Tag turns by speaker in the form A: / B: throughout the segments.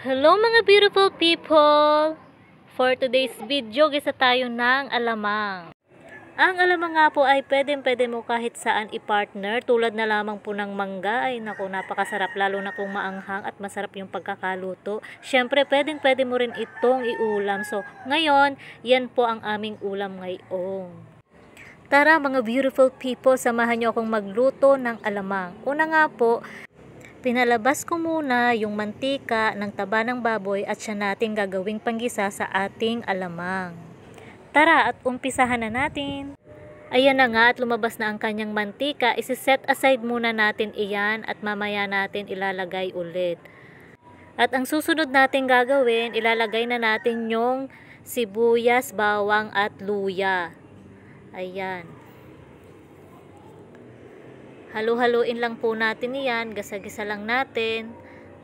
A: Hello mga beautiful people! For today's video, gisa tayo ng alamang. Ang alamang nga po ay pwede mo kahit saan i-partner. Tulad na lamang po ng mangga. Ay naku, napakasarap lalo na kung maanghang at masarap yung pagkakaluto. Syempre, pwede mo rin itong iulam. So, ngayon, yan po ang aming ulam ngayon. Tara mga beautiful people, samahan nyo akong magluto ng alamang. Una nga po, pinalabas ko muna yung mantika ng taba ng baboy at siya natin gagawing panggisa sa ating alamang. Tara at umpisahan na natin. Ayan na nga at lumabas na ang kanyang mantika. Isi-set aside muna natin iyan at mamaya natin ilalagay ulit. At ang susunod natin gagawin, ilalagay na natin yung sibuyas, bawang at luya. Ayan. Halu-haluin lang po natin iyan, gasa-gisa lang natin.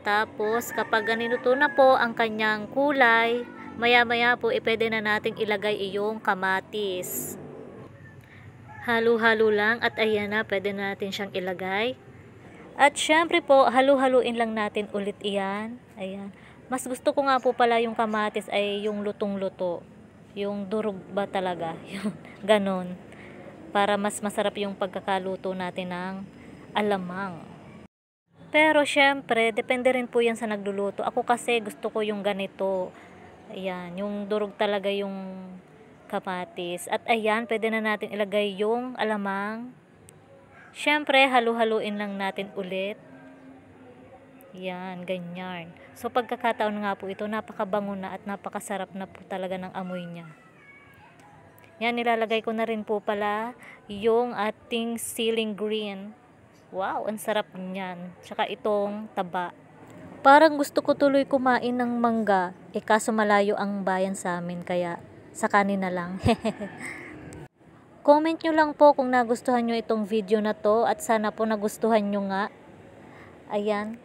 A: Tapos kapagganinuto na po ang kanyang kulay, maya-maya po pwede na nating ilagay iyong kamatis. Halu-halo lang at ayan na, pwede na natin siyang ilagay. At syempre po, halu-haluin lang natin ulit iyan. Ayan. Mas gusto ko nga po pala yung kamatis ay yung lutong-luto. Yung durog ba talaga? Yung ganon. Para mas masarap yung pagkakaluto natin ng alamang. Pero syempre, depende rin po yan sa nagluluto. Ako kasi gusto ko yung ganito. Ayan, yung durog talaga yung kamatis. At ayan, pwede na natin ilagay yung alamang. Syempre, halu-haluin lang natin ulit. Yan, ganyan. So pagkakataon nga po ito, napakabango na at napakasarap na po talaga ng amoy niya. Yan, nilalagay ko na rin po pala yung ating ceiling green. Wow, ang sarap niyan. Tsaka itong taba. Parang gusto ko tuloy kumain ng mangga. Kaso malayo ang bayan sa amin, kaya sa kanin na lang. Comment nyo lang po kung nagustuhan nyo itong video na to at sana po nagustuhan nyo nga. Ayan,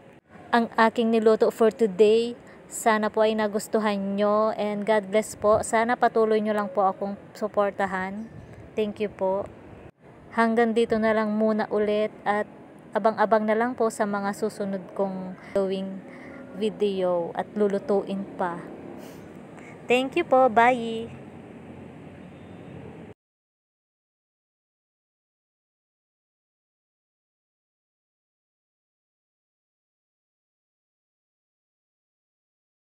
A: ang aking niluto for today. Sana po ay nagustuhan nyo and God bless po. Sana patuloy nyo lang po akong suportahan. Thank you po. Hanggang dito na lang muna ulit at abang-abang na lang po sa mga susunod kong gawing video at lulutuin pa. Thank you po. Bye!